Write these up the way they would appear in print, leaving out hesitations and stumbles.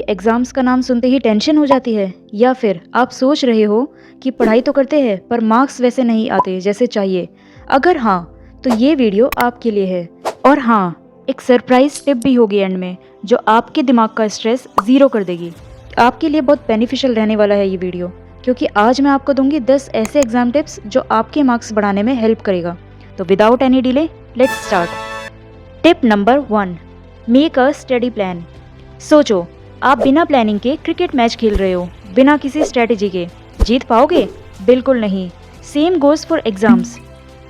Exams का नाम सुनते ही टेंशन हो जाती है, या फिर आप सोच रहे हो कि पढ़ाई तो करते हैं पर मार्क्स वैसे नहीं आते जैसे चाहिए। अगर हाँ, तो ये वीडियो आपके लिए है। और हाँ, एक सरप्राइज टिप भी होगी एंड में, जो आपके दिमाग का स्ट्रेस ज़ीरो कर देगी। आपके लिए बहुत बेनिफिशियल रहने वाला है ये वीडियो, क्योंकि आज मैं आपको दूंगी 10 ऐसे एग्जाम टिप्स जो आपके मार्क्स बढ़ाने में हेल्प करेगा। तो without any delay let's start. Tip number 1, make a study plan. सोचो, आप बिना प्लानिंग के क्रिकेट मैच खेल रहे हो, बिना किसी स्ट्रेटेजी के। जीत पाओगे? बिल्कुल नहीं। Same goes for exams.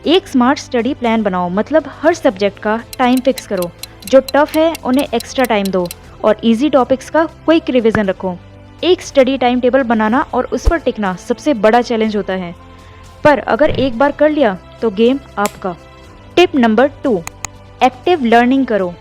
एक स्मार्ट स्टडी प्लान बनाओ, मतलब हर सब्जेक्ट का टाइम फिक्स करो। जो टफ है उन्हें एक्स्ट्रा टाइम दो और इजी टॉपिक्स का क्विक रिवीजन रखो। एक स्टडी टाइम टेबल बनाना और उस पर टिकना सबसे बड़ा चैलेंज होता है, पर अगर एक बार कर लिया तो गेम आपका। टिप नंबर 2, एक्टिव लर्निंग करो।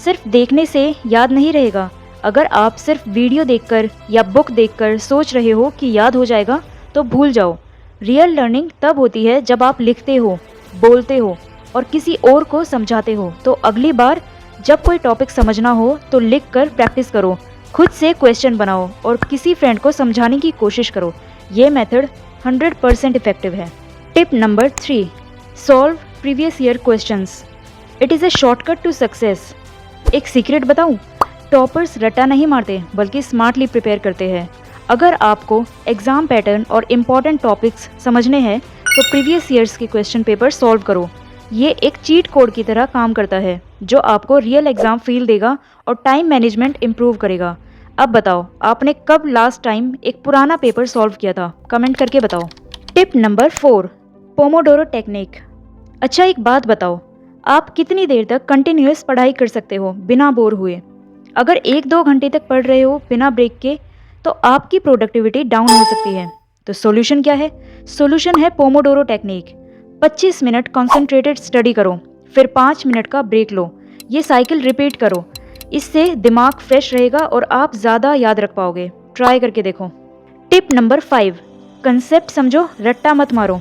सिर्फ देखने से याद नहीं रहेगा। अगर आप सिर्फ वीडियो देखकर या बुक देखकर सोच रहे हो कि याद हो जाएगा, तो भूल जाओ। रियल लर्निंग तब होती है जब आप लिखते हो, बोलते हो और किसी और को समझाते हो। तो अगली बार जब कोई टॉपिक समझना हो तो लिख कर प्रैक्टिस करो, खुद से क्वेश्चन बनाओ और किसी फ्रेंड को समझाने की कोशिश करो। ये मेथड 100% इफेक्टिव है। Tip number 3, solve previous year questions. It is a shortcut to success. एक सीक्रेट बताऊं? टॉपर्स रट्टा नहीं मारते बल्कि स्मार्टली प्रिपेयर करते हैं। अगर आपको एग्जाम पैटर्न और इम्पॉर्टेंट टॉपिक्स समझने हैं तो प्रीवियस ईयर्स के क्वेश्चन पेपर सॉल्व करो। ये एक चीट कोड की तरह काम करता है, जो आपको रियल एग्जाम फील देगा और टाइम मैनेजमेंट इम्प्रूव करेगा। अब बताओ, आपने कब लास्ट टाइम एक पुराना पेपर सॉल्व किया था? कमेंट करके बताओ। Tip number 4, Pomodoro technique. अच्छा, एक बात बताओ, आप कितनी देर तक कंटिन्यूअस पढ़ाई कर सकते हो बिना बोर हुए? अगर 1-2 घंटे तक पढ़ रहे हो बिना ब्रेक के, तो आपकी प्रोडक्टिविटी डाउन हो सकती है। तो सॉल्यूशन क्या है? सॉल्यूशन है Pomodoro technique. 25 minute concentrated study करो, फिर 5 मिनट का ब्रेक लो। ये साइकिल रिपीट करो। इससे दिमाग फ्रेश रहेगा और आप ज़्यादा याद रख पाओगे। ट्राई करके देखो। टिप नंबर 5, कंसेप्ट समझो, रट्टा मत मारो।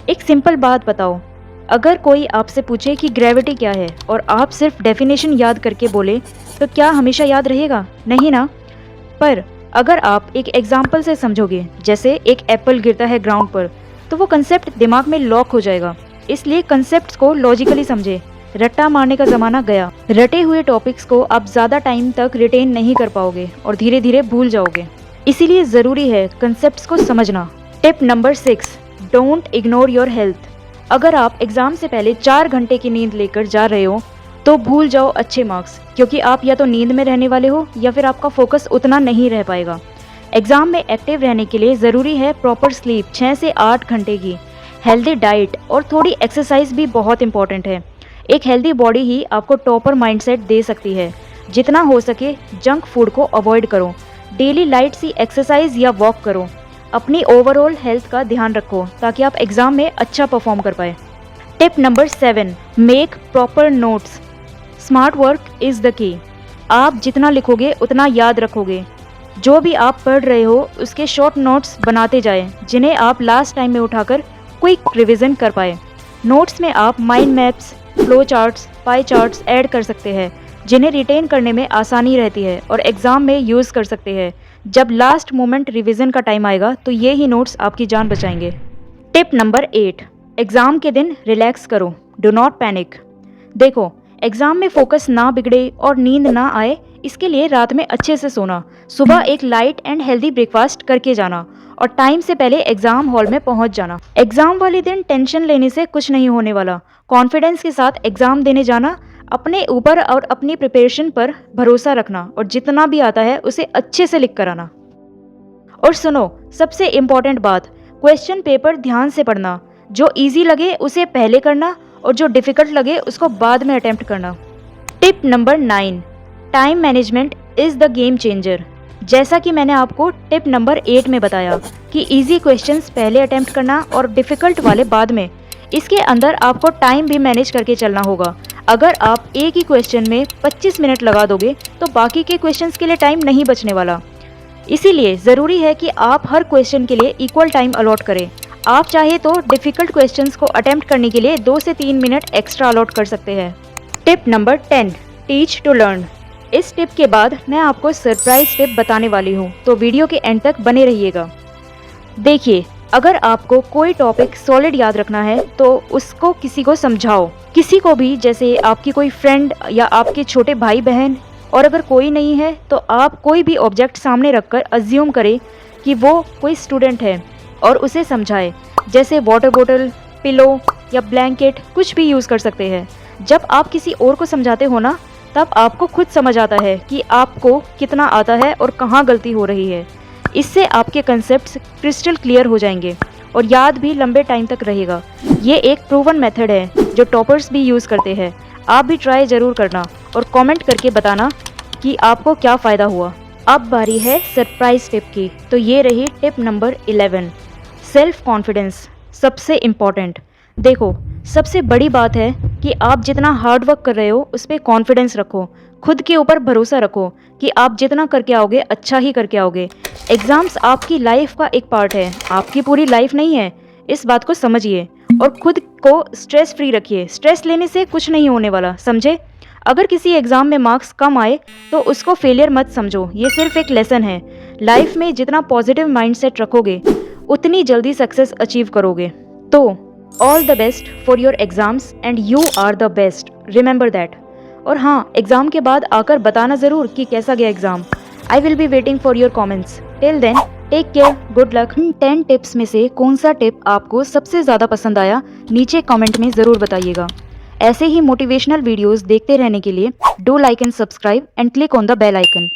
एक सिंपल बात बताओ, अगर कोई आपसे पूछे कि ग्रेविटी क्या है और आप सिर्फ डेफिनेशन याद करके बोले, तो क्या हमेशा याद रहेगा? नहीं ना। पर अगर आप एक एग्जाम्पल से समझोगे, जैसे एक एप्पल गिरता है ग्राउंड पर, तो वो कंसेप्ट दिमाग में लॉक हो जाएगा। इसलिए कंसेप्ट्स को लॉजिकली समझे। रट्टा मारने का ज़माना गया। रटे हुए टॉपिक्स को आप ज़्यादा टाइम तक रिटेन नहीं कर पाओगे और धीरे धीरे भूल जाओगे। इसीलिए ज़रूरी है कंसेप्ट्स को समझना। Tip number 6, don't ignore your health. अगर आप एग्ज़ाम से पहले 4 घंटे की नींद लेकर जा रहे हो, तो भूल जाओ अच्छे मार्क्स, क्योंकि आप या तो नींद में रहने वाले हो या फिर आपका फोकस उतना नहीं रह पाएगा। एग्ज़ाम में एक्टिव रहने के लिए ज़रूरी है प्रॉपर स्लीप, 6 से 8 घंटे की, हेल्दी डाइट और थोड़ी एक्सरसाइज भी बहुत इंपॉर्टेंट है। एक हेल्दी बॉडी ही आपको टॉपर माइंडसेट दे सकती है। जितना हो सके जंक फूड को अवॉइड करो। डेली लाइट सी एक्सरसाइज या वॉक करो। अपनी ओवरऑल हेल्थ का ध्यान रखो ताकि आप एग्ज़ाम में अच्छा परफॉर्म कर पाए। Tip number 7, make proper notes. Smart work is the key. आप जितना लिखोगे उतना याद रखोगे। जो भी आप पढ़ रहे हो उसके शॉर्ट नोट्स बनाते जाएं, जिन्हें आप लास्ट टाइम में उठाकर क्विक रिवीजन कर पाए। नोट्स में आप mind maps, flow charts, pie charts add कर सकते हैं, जिन्हें रिटेन करने में आसानी रहती है और एग्ज़ाम में यूज़ कर सकते हैं। जब लास्ट मोमेंट रिवीजन का टाइम आएगा तो ये ही नोट्स आपकी जान बचाएंगे। टिप नंबर 8, एग्ज़ाम के दिन रिलैक्स करो, डू नॉट पैनिक। देखो, एग्ज़ाम में फोकस ना बिगड़े और नींद ना आए, इसके लिए रात में अच्छे से सोना, सुबह एक लाइट एंड हेल्दी ब्रेकफास्ट करके जाना और टाइम से पहले एग्ज़ाम हॉल में पहुंच जाना। एग्ज़ाम वाले दिन टेंशन लेने से कुछ नहीं होने वाला। कॉन्फिडेंस के साथ एग्ज़ाम देने जाना, अपने ऊपर और अपनी प्रिपरेशन पर भरोसा रखना और जितना भी आता है उसे अच्छे से लिख कर आना। और सुनो, सबसे इम्पॉर्टेंट बात, क्वेश्चन पेपर ध्यान से पढ़ना। जो इजी लगे उसे पहले करना और जो डिफ़िकल्ट लगे उसको बाद में अटेम्प्ट करना। Tip number 9, time management is the game changer. जैसा कि मैंने आपको टिप नंबर 8 में बताया कि इजी क्वेश्चंस पहले अटेम्प्ट करना और डिफ़िकल्ट वाले बाद में, इसके अंदर आपको टाइम भी मैनेज करके चलना होगा। अगर आप एक ही क्वेश्चन में 25 मिनट लगा दोगे तो बाकी के क्वेश्चंस के लिए टाइम नहीं बचने वाला। इसीलिए ज़रूरी है कि आप हर क्वेश्चन के लिए इक्वल टाइम अलॉट करें। आप चाहे तो डिफ़िकल्ट क्वेश्चंस को अटेम्प्ट करने के लिए 2 से 3 मिनट एक्स्ट्रा अलॉट कर सकते हैं। Tip number 10, teach to learn. इस टिप के बाद मैं आपको सरप्राइज टिप बताने वाली हूँ, तो वीडियो के एंड तक बने रहिएगा। देखिए, अगर आपको कोई टॉपिक सॉलिड याद रखना है तो उसको किसी को समझाओ, किसी को भी, जैसे आपकी कोई फ्रेंड या आपके छोटे भाई बहन। और अगर कोई नहीं है तो आप कोई भी ऑब्जेक्ट सामने रखकर अज्यूम करें कि वो कोई स्टूडेंट है और उसे समझाए, जैसे वाटर बोतल, पिलो या ब्लैंकेट, कुछ भी यूज़ कर सकते हैं। जब आप किसी और को समझाते हो ना, तब आपको खुद समझ आता है कि आपको कितना आता है और कहाँ गलती हो रही है। इससे आपके कंसेप्ट्स क्रिस्टल क्लियर हो जाएंगे और याद भी लंबे टाइम तक रहेगा। ये एक प्रूवन मेथड है जो टॉपर्स भी यूज़ करते हैं। आप भी ट्राई ज़रूर करना और कमेंट करके बताना कि आपको क्या फ़ायदा हुआ। अब बारी है सरप्राइज टिप की, तो ये रही टिप नंबर 11, सेल्फ कॉन्फिडेंस, सबसे इम्पॉर्टेंट। देखो, सबसे बड़ी बात है कि आप जितना हार्ड वर्क कर रहे हो उस पर कॉन्फिडेंस रखो, खुद के ऊपर भरोसा रखो कि आप जितना करके आओगे अच्छा ही करके आओगे। एग्ज़ाम्स आपकी लाइफ का एक पार्ट है, आपकी पूरी लाइफ नहीं है, इस बात को समझिए और खुद को स्ट्रेस फ्री रखिए। स्ट्रेस लेने से कुछ नहीं होने वाला, समझे। अगर किसी एग्ज़ाम में मार्क्स कम आए तो उसको फेलियर मत समझो, ये सिर्फ एक लेसन है। लाइफ में जितना पॉजिटिव माइंडसेट रखोगे उतनी जल्दी सक्सेस अचीव करोगे। तो all the best for your exams and you are the best, remember that. और हाँ, एग्ज़ाम के बाद आकर बताना ज़रूर कि कैसा गया exam. I will be waiting for your comments. Till then, take care, good luck. 10 tips में से कौन सा टिप आपको सबसे ज़्यादा पसंद आया, नीचे कमेंट में ज़रूर बताइएगा। ऐसे ही मोटिवेशनल वीडियोस देखते रहने के लिए do like and subscribe and click on the bell icon.